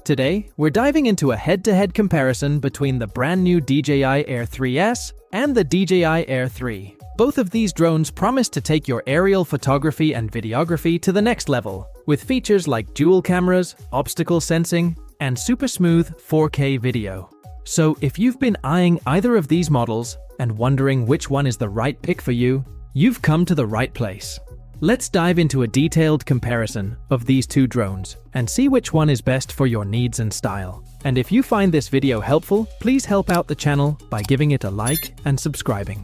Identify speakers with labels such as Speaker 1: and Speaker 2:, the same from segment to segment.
Speaker 1: Today, we're diving into a head-to-head comparison between the brand new DJI Air 3S and the DJI Air 3. Both of these drones promise to take your aerial photography and videography to the next level, with features like dual cameras, obstacle sensing, and super smooth 4K video. So if you've been eyeing either of these models and wondering which one is the right pick for you, you've come to the right place. Let's dive into a detailed comparison of these two drones and see which one is best for your needs and style. And if you find this video helpful, please help out the channel by giving it a like and subscribing.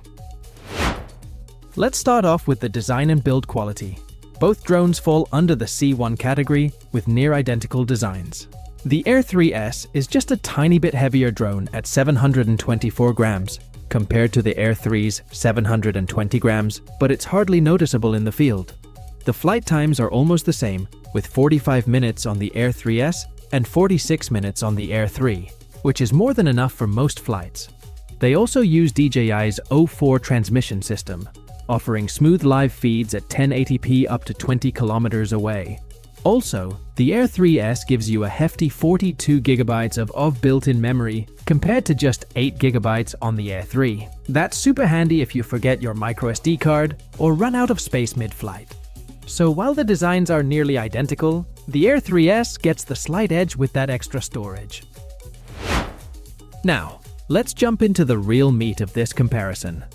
Speaker 1: Let's start off with the design and build quality. Both drones fall under the C1 category with near identical designs. The Air 3S is just a tiny bit heavier drone at 724 grams compared to the Air 3's 720 grams, but it's hardly noticeable in the field. The flight times are almost the same, with 45 minutes on the Air 3S and 46 minutes on the Air 3, which is more than enough for most flights. They also use DJI's O4 transmission system, offering smooth live feeds at 1080p up to 20 kilometers away. Also, the Air 3S gives you a hefty 42 gigabytes of built-in memory compared to just 8 gigabytes on the Air 3. That's super handy if you forget your microSD card or run out of space mid-flight. So while the designs are nearly identical, the Air 3S gets the slight edge with that extra storage. Now, let's jump into the real meat of this comparison.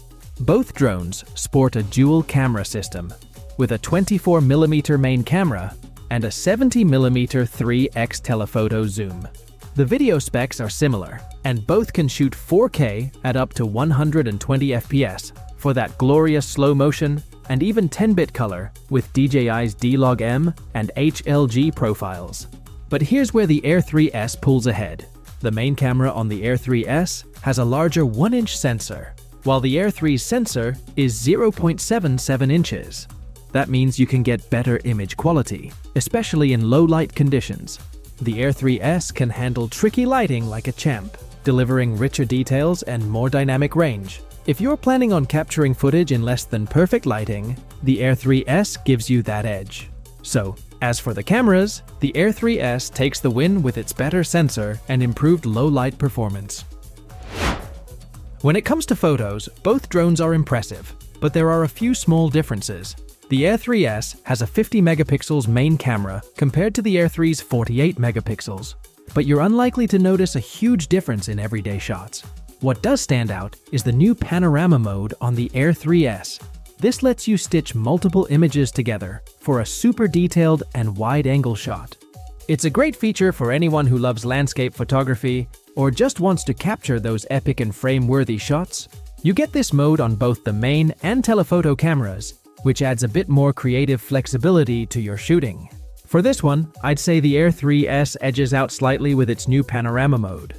Speaker 1: Both drones sport a dual camera system with a 24mm main camera and a 70mm 3x telephoto zoom. The video specs are similar, and both can shoot 4K at up to 120 FPS for that glorious slow motion and even 10-bit color with DJI's D-Log-M and HLG profiles. But here's where the Air 3S pulls ahead. The main camera on the Air 3S has a larger 1-inch sensor, while the Air 3's sensor is 0.77 inches. That means you can get better image quality, especially in low light conditions. The Air 3S can handle tricky lighting like a champ, delivering richer details and more dynamic range. If you're planning on capturing footage in less than perfect lighting, the Air 3S gives you that edge. So, as for the cameras, the Air 3S takes the win with its better sensor and improved low light performance. When it comes to photos, both drones are impressive, but there are a few small differences. The Air 3S has a 50 megapixels main camera compared to the Air 3's 48 megapixels, but you're unlikely to notice a huge difference in everyday shots. What does stand out is the new panorama mode on the Air 3S. This lets you stitch multiple images together for a super detailed and wide-angle shot. It's a great feature for anyone who loves landscape photography or just wants to capture those epic and frame-worthy shots. You get this mode on both the main and telephoto cameras, which adds a bit more creative flexibility to your shooting. For this one, I'd say the Air 3S edges out slightly with its new panorama mode.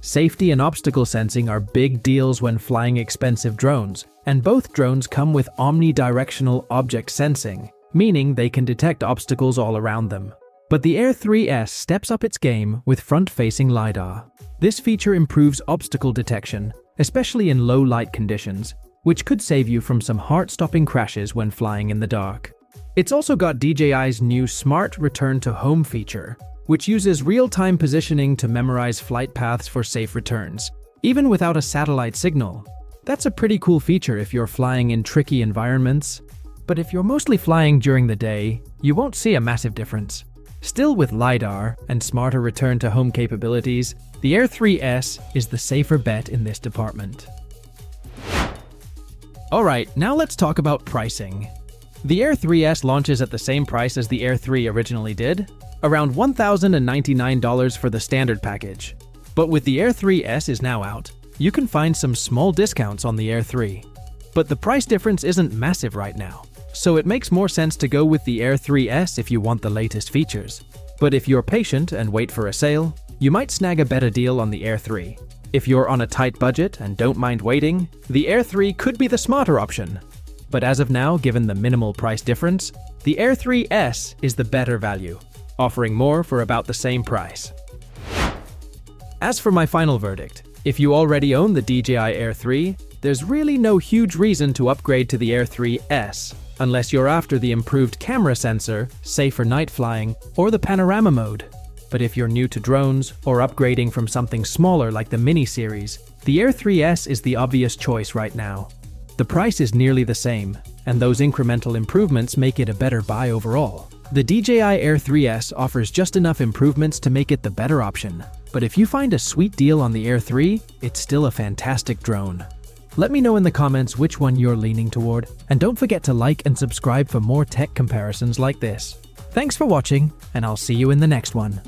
Speaker 1: Safety and obstacle sensing are big deals when flying expensive drones, and both drones come with omnidirectional object sensing, meaning they can detect obstacles all around them. But the Air 3S steps up its game with front-facing LiDAR. This feature improves obstacle detection, especially in low light conditions, which could save you from some heart-stopping crashes when flying in the dark. It's also got DJI's new Smart Return to Home feature, which uses real-time positioning to memorize flight paths for safe returns, even without a satellite signal. That's a pretty cool feature if you're flying in tricky environments, but if you're mostly flying during the day, you won't see a massive difference. Still, with LiDAR and smarter return to home capabilities, the Air 3S is the safer bet in this department. Alright, now let's talk about pricing. The Air 3S launches at the same price as the Air 3 originally did, around $1,099 for the standard package. But with the Air 3S is now out, you can find some small discounts on the Air 3. But the price difference isn't massive right now, so it makes more sense to go with the Air 3S if you want the latest features. But if you're patient and wait for a sale, you might snag a better deal on the Air 3. If you're on a tight budget and don't mind waiting, the Air 3 could be the smarter option. But as of now, given the minimal price difference, the Air 3S is the better value, offering more for about the same price. As for my final verdict, if you already own the DJI Air 3, there's really no huge reason to upgrade to the Air 3S, unless you're after the improved camera sensor, safer night flying, or the panorama mode. But if you're new to drones or upgrading from something smaller like the Mini series, the Air 3S is the obvious choice right now. The price is nearly the same, and those incremental improvements make it a better buy overall. The DJI Air 3S offers just enough improvements to make it the better option. But if you find a sweet deal on the Air 3, it's still a fantastic drone. Let me know in the comments which one you're leaning toward, and don't forget to like and subscribe for more tech comparisons like this. Thanks for watching, and I'll see you in the next one.